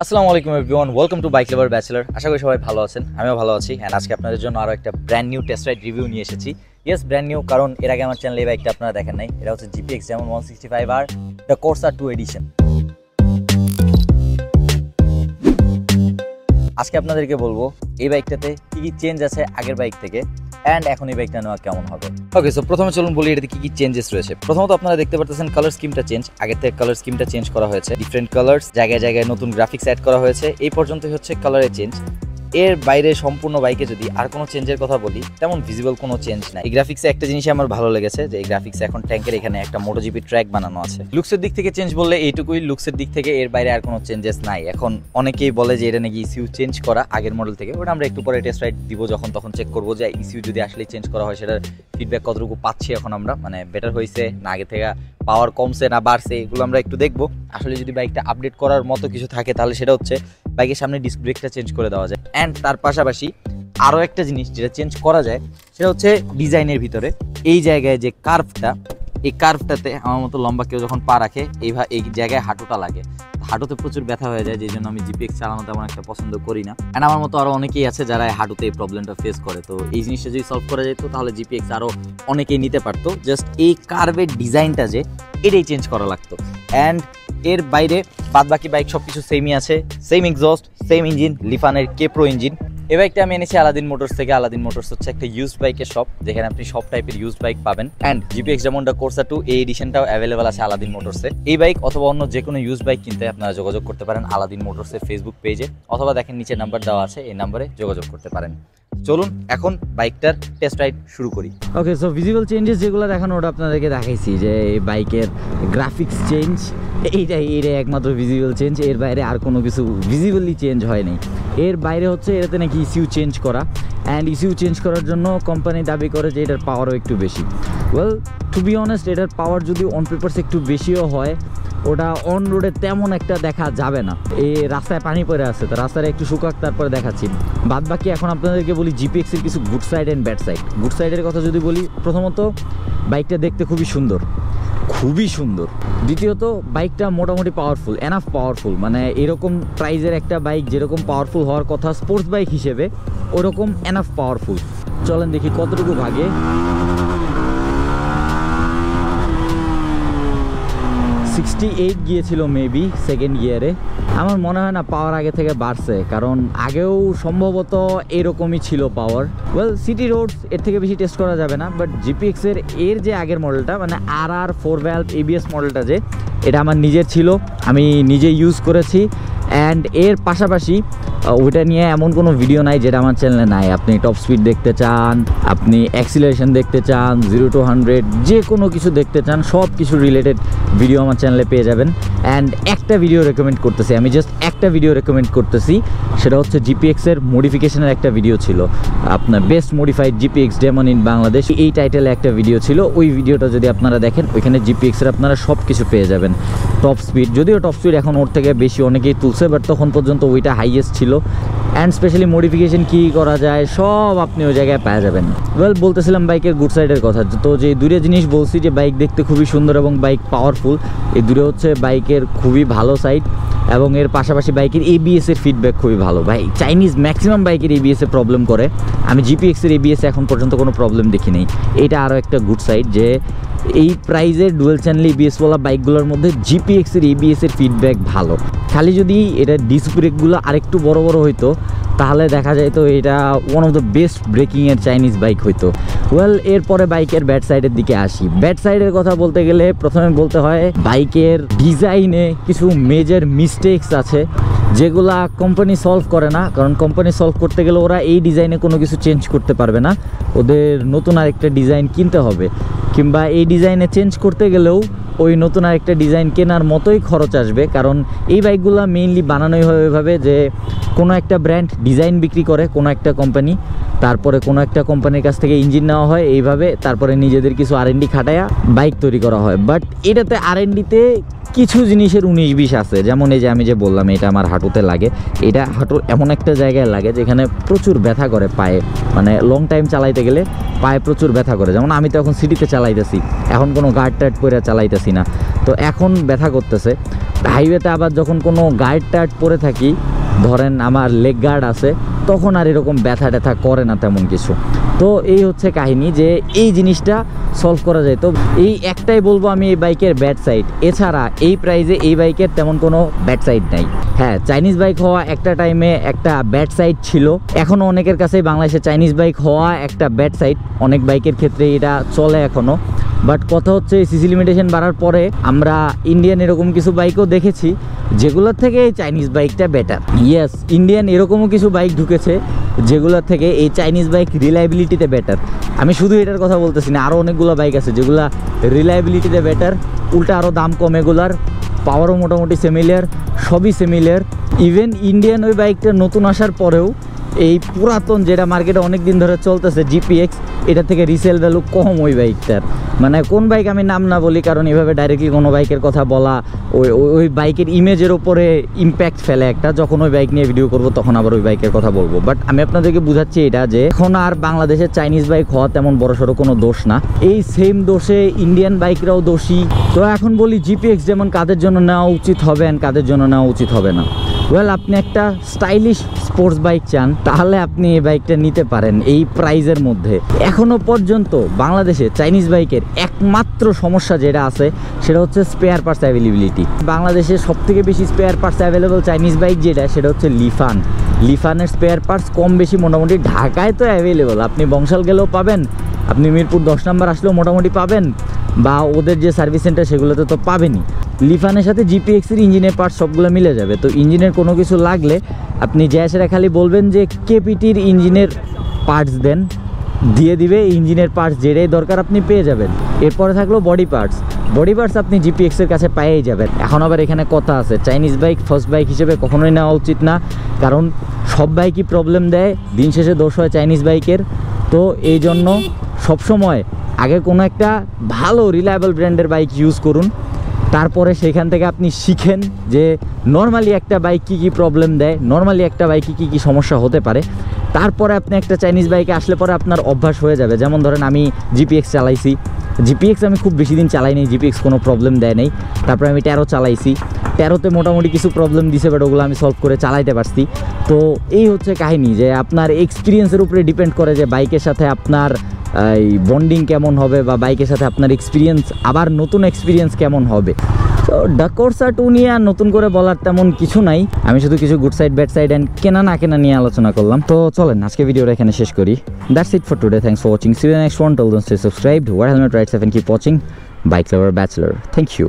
আসসালামু আলাইকুম everyone, welcome to bike lover bachelor. আশা করি সবাই ভালো আছেন, আমিও ভালো আছি। অ্যান্ড আজকে আপনাদের জন্য আরও একটা brand new test ride review নিয়ে এসেছি। ইয়েস, ব্র্যান্ড নিউ, কারণ এর আগে আমার চ্যানেলে এই বাইকটা আপনারা দেখেন নাই। এটা হচ্ছে জিপিএক্স যেমন 165R দ্য কোর্সা 2 এডিশন। আজকে আপনাদেরকে বলবো এই বাইকটাতে কী কী চেঞ্জ আছে আগের বাইক থেকে, অ্যান্ড এখন এই বাইকটা নেওয়া কেমন হবে। ওকে, সো প্রথমে চলুন বলি এটাতে কী কী চেঞ্জেস রয়েছে। প্রথমত আপনারা দেখতে পাচ্ছেন কালার স্কিমটা চেঞ্জ। আগের থেকে কালার স্কিমটা চেঞ্জ করা হয়েছে, ডিফারেন্ট কালার্স, জায়গায় জায়গায় নতুন গ্রাফিক্স অ্যাড করা হয়েছে। এই পর্যন্তই হচ্ছে কালারের চেঞ্জ। এর বাইরে সম্পূর্ণ বাইকে যদি আর কোনো চেঞ্জের কথা বলি, তেমন ভিজিবল কোনো চেঞ্জ নাই। এই গ্রাফিক্সে একটা জিনিস আমার ভালো লেগেছে, যে এই গ্রাফিক্সে এখন ট্যাঙ্কের এখানে একটা মোটোজিপি ট্র্যাক বানানো আছে। লুকসের দিক থেকে চেঞ্জ বললে এইটুকুই, লুকসের দিক থেকে এর বাইরে আর কোনো চেঞ্জেস নাই। এখন অনেকেই বলে যে এটা নাকি ইসিউ চেঞ্জ করা আগের মডেল থেকে, ওটা আমরা একটু পরে টেস্ট রাইড দিব যখন, তখন চেক করবো যে ইসিউ যদি আসলে চেঞ্জ করা হয় সেটার ফিডব্যাক কতটুকু পাচ্ছি এখন আমরা, মানে বেটার হয়েছে না আগে থেকে পাওয়ার কমছে না বাড়ছে, এগুলো আমরা একটু দেখবো। আসলে যদি বাইকটা আপডেট করার মতো কিছু থাকে তাহলে সেটা হচ্ছে বাইকের সামনে ডিস্ক ব্রেকটা চেঞ্জ করে দেওয়া যায়। অ্যান্ড তার পাশাপাশি আরও একটা জিনিস যেটা চেঞ্জ করা যায় সেটা হচ্ছে ডিজাইনের ভিতরে এই জায়গায় যে কার্ভটা, এই কার্ভটাতে আমার মতো লম্বা কেউ যখন পা রাখে এই জায়গায় হাঁটুটা লাগে, হাঁটুতে প্রচুর ব্যথা হয়ে যায়, যেই জন্য আমি জিপিএক্স চালানো তেমন একটা পছন্দ করি না। অ্যান্ড আমার মতো আরও অনেকেই আছে যারা হাঁটুতে এই প্রবলেমটা ফেস করে। তো এই জিনিসটা যদি সলভ করা যেত তাহলে জিপিএক্স আরও অনেকেই নিতে পারতো। জাস্ট এই কার্ভের ডিজাইনটা যে এটাই চেঞ্জ করা লাগতো। অ্যান্ড এর বাইরে বাদবাকি বাইক সব কিছু সেমই আছে, সেম এক্সস্ট, সেম ইঞ্জিন, লিফানের কেপ্রো ইঞ্জিন। এই বাইকটা আমি এনেছি আলাদিন মোটরস থেকে। আলাদিন মোটরস হচ্ছে একটা ইউজড বাইকের শপ, যেখানে আপনি সব টাইপের ইউজড বাইক পাবেন। অ্যান্ড জিপিএক্স যেমন দ্য কোর্সা 2 এই এডিশনটাও অ্যাভেলেবেল আছে আলাদিন মোটরসে। এই বাইক অথবা অন্য যে কোনো ইউজড বাইক কিনতে আপনারা যোগাযোগ করতে পারেন আলাদিন মোটরসের ফেসবুক পেজে, অথবা দেখেন নিচে নাম্বার দেওয়া আছে, এই নাম্বারে যোগাযোগ করতে পারেন। চলুন এখন বাইকটার টেস্ট রাইড শুরু করি। ওকে, সো ভিজিবল চেঞ্জেস যেগুলো দেখানো ওটা আপনাদেরকে দেখাইছি, যে এই বাইকের গ্রাফিক্স চেঞ্জ, এইটাই একমাত্র ভিজিবল চেঞ্জ। এর বাইরে আর কোনো কিছু ভিজিবলি চেঞ্জ হয় নাই। এর বাইরে হচ্ছে এটাতে নাকি ইসিউ চেঞ্জ করা, অ্যান্ড ইসিউ চেঞ্জ করার জন্য কোম্পানি দাবি করে যে এটার পাওয়ারও একটু বেশি। ওয়েল, টু বি অনেস্ট, এটার পাওয়ার যদি অন পেপারস একটু বেশিও হয়, ওটা অন রোডে তেমন একটা দেখা যাবে না। এই রাস্তায় পানি পড়ে আছে, তো রাস্তায় একটু শুকাক, তারপরে দেখাচ্ছি। বাদ বাকি এখন আপনাদেরকে বলি জিপিএক্সের কিছু good side and bad side. Good সাইডের কথা যদি বলি, প্রথমত বাইকটা দেখতে খুবই সুন্দর, খুবই সুন্দর। দ্বিতীয়ত বাইকটা মোটামুটি পাওয়ারফুল, এনাফ পাওয়ারফুল, মানে এরকম প্রাইজের একটা বাইক যেরকম পাওয়ারফুল হওয়ার কথা স্পোর্টস বাইক হিসেবে, ওরকম এনাফ পাওয়ারফুল। চলেন দেখি কতটুকু ভাগে। 68 গিয়েছিল মেবি সেকেন্ড গিয়ারে। আমার মনে হয় না পাওয়ার আগে থেকে বাড়ছে, কারণ আগেও সম্ভবত এরকমই ছিল পাওয়ার। ওয়েল, সিটি রোডস এর থেকে বেশি টেস্ট করা যাবে না, বাট জিপিএক্সের এর যে আগের মডেলটা, মানে RR 4 ভ্যালভ এবিএস মডেলটা, যে এটা আমার নিজের ছিল, আমি নিজে ইউজ করেছি। অ্যান্ড এর পাশাপাশি ওইটা নিয়ে এমন কোনো ভিডিও নাই যেটা আমার চ্যানেলে নাই। আপনি টপ স্পিড দেখতে চান, আপনি অ্যাক্সিলারেশন দেখতে চান, 0 to 100 যে কোনো কিছু দেখতে চান, সব কিছু রিলেটেড ভিডিও আমার চ্যানেলে পেয়ে যাবেন। অ্যান্ড একটা ভিডিও রেকমেন্ড করতেছি, আমি জাস্ট একটা ভিডিও রেকমেন্ড করতেছি, সেটা হচ্ছে জিপিএক্সের মডিফিকেশনের একটা ভিডিও ছিল, আপনার best modified GPX demon in Bangladesh, এই টাইটেলে একটা ভিডিও ছিল। ওই ভিডিওটা যদি আপনারা দেখেন, ওইখানে জিপিএক্সের আপনারা সব কিছু পেয়ে যাবেন। টপ স্পিড, যদিও টপ স্পিড এখন ওর থেকে বেশি অনেকেই তুলছে, বাট তখন পর্যন্ত ওইটা হাইয়েস্ট ছিল। অ্যান্ড স্পেশালি মডিফিকেশন কী করা যায় সব আপনি ওই জায়গায় পেয়ে যাবেন। ওয়েল, বলতেছিলাম বাইকের গুড সাইডের কথা। তো যে দুটো জিনিস বলছি, যে বাইক দেখতে খুবই সুন্দর এবং বাইক পাওয়ারফুল, এই দুটো হচ্ছে বাইকের খুবই ভালো সাইড। এবং এর পাশাপাশি বাইকের এবিএসের ফিডব্যাক খুবই ভালো। ভাই, চাইনিজ ম্যাক্সিমাম বাইকের এবিএসে প্রবলেম করে, আমি জিপিএক্সের এবিএসে এখন পর্যন্ত কোনো প্রবলেম দেখি নেই। এটা আরও একটা গুড সাইড, যে এই প্রাইজের ডুয়েল চ্যানেল এবিএসওয়ালা বাইকগুলোর মধ্যে জিপিএক্সের এবিএসের ফিডব্যাক ভালো। খালি যদি এটা ডিস্ক ব্রেকগুলো আরেকটু বড় বড় হইতো, তাহলে দেখা যায় তো এটা ওয়ান অফ দ্য বেস্ট ব্রেকিংয়ের চাইনিজ বাইক হইতো। ওয়েল, এরপরে বাইকের ব্যাড সাইডের দিকে আসি। ব্যাড সাইডের কথা বলতে গেলে প্রথমে বলতে হয় বাইকের ডিজাইনে কিছু মেজর মিস্টেকস আছে, যেগুলা কোম্পানি সলভ করে না। কারণ কোম্পানি সলভ করতে গেলে ওরা এই ডিজাইনে কোনো কিছু চেঞ্জ করতে পারবে না, ওদের নতুন আরেকটা ডিজাইন কিনতে হবে, কিংবা এই ডিজাইনে চেঞ্জ করতে গেলেও ওই নতুন আরেকটা ডিজাইন কেনার মতোই খরচ আসবে। কারণ এই বাইকগুলো মেইনলি বানানোই হয় ওইভাবে, যে কোনো একটা ব্র্যান্ড ডিজাইন বিক্রি করে কোনো একটা কোম্পানি, তারপরে কোনো একটা কোম্পানির কাছ থেকে ইঞ্জিন নেওয়া হয় এইভাবে, তারপরে নিজেদের কিছু R&D খাটায়া বাইক তৈরি করা হয়। বাট এটাতে R&Dতে কিছু জিনিসের 19-20 আছে, যেমন এই যে আমি যে বললাম এটা আমার হাঁটুতে লাগে, এটা হাঁটুর এমন একটা জায়গায় লাগে যেখানে প্রচুর ব্যথা করে পায়ে, মানে লং টাইম চালাইতে গেলে পায়ে প্রচুর ব্যথা করে। যেমন আমি তো এখন সিটিতে চালাইতেছি, এখন কোনো গার্ড টার্ড পরে চালাইতেছি না, তো এখন ব্যথা করতেছে। হাইওয়েতে আবার যখন কোনো গার্ড টার্ড পরে থাকি, ধরেন আমার লেগ গার্ড আছে, তখন আর এরকম ব্যথা ট্যাথা করে না তেমন কিছু। তো এই হচ্ছে কাহিনী যে এই জিনিসটা সলভ করা যায়। তো এই একটাই বলবো আমি এই বাইকের ব্যাড সাইড, এছাড়া এই প্রাইজে এই বাইকের তেমন কোনো ব্যাড সাইড নাই। হ্যাঁ, চাইনিজ বাইক হওয়া একটা টাইমে একটা ব্যাড সাইড ছিল, এখনও অনেকের কাছেই বাংলাদেশে চাইনিজ বাইক হওয়া একটা ব্যাড সাইড, অনেক বাইকের ক্ষেত্রে এটা চলে এখনও। বাট কথা হচ্ছে সিসি লিমিটেশন বাড়ার পরে আমরা ইন্ডিয়ান এরকম কিছু বাইকও দেখেছি যেগুলোর থেকে এই চাইনিজ বাইকটা বেটার। ইয়েস, ইন্ডিয়ান এরকমও কিছু বাইক ঢুকেছে যেগুলোর থেকে এই চাইনিজ বাইক রিলায়েবিলিটিতে বেটার। আমি শুধু এটার কথা বলতেছি না, আরও অনেকগুলো বাইক আছে যেগুলো রিলায়েবিলিটিতে বেটার, উল্টা আরও দাম কম, এগুলার পাওয়ারও মোটামুটি সিমিলার, সবই সিমিলার। ইভেন ইন্ডিয়ান ওই বাইকটা নতুন আসার পরেও এই পুরাতন যেটা মার্কেটে অনেক দিন ধরে চলতেছে জিপিএক্স, এটা থেকে রিসেল ভ্যালু কম ওই বাইকটার। মানে কোন বাইক আমি নাম না বলি, কারণ এভাবে ডাইরেক্টলি কোনো বাইকের কথা বলা ওই বাইকের ইমেজের ওপরে ইম্প্যাক্ট ফেলে একটা। যখন ওই বাইক নিয়ে ভিডিও করব তখন আবার ওই বাইকের কথা বলবো। বাট আমি আপনাদেরকে বুঝাচ্ছি এটা যে এখন আর বাংলাদেশের চাইনিজ বাইক হওয়া তেমন বড়সড় কোনো দোষ না, এই সেম দোষে ইন্ডিয়ান বাইকরাও দোষী। তো এখন বলি জিপিএক্স যেমন কাদের জন্য নেওয়া উচিত হবে আর কাদের জন্য নেওয়া উচিত হবে না। ওয়েল, আপনি একটা স্টাইলিশ স্পোর্টস বাইক চান তাহলে আপনি এই বাইকটা নিতে পারেন এই প্রাইজের মধ্যে। এখনও পর্যন্ত বাংলাদেশে চাইনিজ বাইকের একমাত্র সমস্যা যেটা আছে সেটা হচ্ছে স্পেয়ার পার্টস অ্যাভেলেবিলিটি। বাংলাদেশে সবথেকে বেশি spare parts available Chinese bike সেটা হচ্ছে লিফান। লিফানের স্পেয়ার পার্টস কম বেশি মোটামুটি ঢাকায় তো অ্যাভেলেবল, আপনি বংশাল গেলেও পাবেন, আপনি মিরপুর 10 নম্বর আসলেও মোটামুটি পাবেন, বা ওদের যে সার্ভিস সেন্টার সেগুলোতে তো পাবেনই। লিফানের সাথে জিপিএক্সের ইঞ্জিনের পার্টস সবগুলো মিলে যাবে। তো ইঞ্জিনের কোনো কিছু লাগলে আপনি সেটা খালি বলবেন যে কেপিটির ইঞ্জিনের পার্টস দেন, দিয়ে দিবে। ইঞ্জিনের পার্টস যেটাই দরকার আপনি পেয়ে যাবেন। এরপরে থাকলো বডি পার্টস আপনি জিপিএক্সের কাছে পেয়েই যাবেন। এখন আবার এখানে কথা আছে, চাইনিজ বাইক ফার্স্ট বাইক হিসেবে কখনোই নেওয়া উচিত না, কারণ সব বাইকই প্রবলেম দেয়, দিন শেষে দোষ হয় চাইনিজ বাইকের। তো এই জন্য সবসময় আগে কোনো একটা ভালো রিলায়েবল ব্র্যান্ডের বাইক ইউজ করুন, তারপরে সেখান থেকে আপনি শিখেন যে নর্মালি একটা বাইক কী কী প্রবলেম দেয়, নর্মালি একটা বাইকে কী কী সমস্যা হতে পারে। তারপরে আপনি একটা চাইনিজ বাইকে আসলে পরে আপনার অভ্যাস হয়ে যাবে। যেমন ধরেন আমি জিপিএক্স চালাইছি, জিপিএক্স আমি খুব বেশি দিন চালাইনি, জিপিএক্স কোনো প্রবলেম দেয় নাই। তারপরে আমি 13 চালাইছি, 13তে মোটামুটি কিছু প্রবলেম দিছে, বাট ওগুলো আমি সলভ করে চালাইতে পারছি। তো এই হচ্ছে কাহিনী যে আপনার এক্সপিরিয়েন্সের উপরে ডিপেন্ড করে যে বাইকের সাথে আপনার এই বন্ডিং কেমন হবে, বা বাইকের সাথে আপনার এক্সপিরিয়েন্স, আবার নতুন এক্সপিরিয়েন্স কেমন হবে। তো ডাক কোর্সা 2 নিয়ে আর নতুন করে বলার তেমন কিছু নাই, আমি শুধু কিছু good side bad side and কেনা না কেনা নিয়ে আলোচনা করলাম। তো চলেন আজকে ভিডিওটা এখানে শেষ করি। That's it for today, thanks for watching, see you next one, till then stay subscribed, wear helmet ride 7, keep watching, bike lover bachelor, thank you.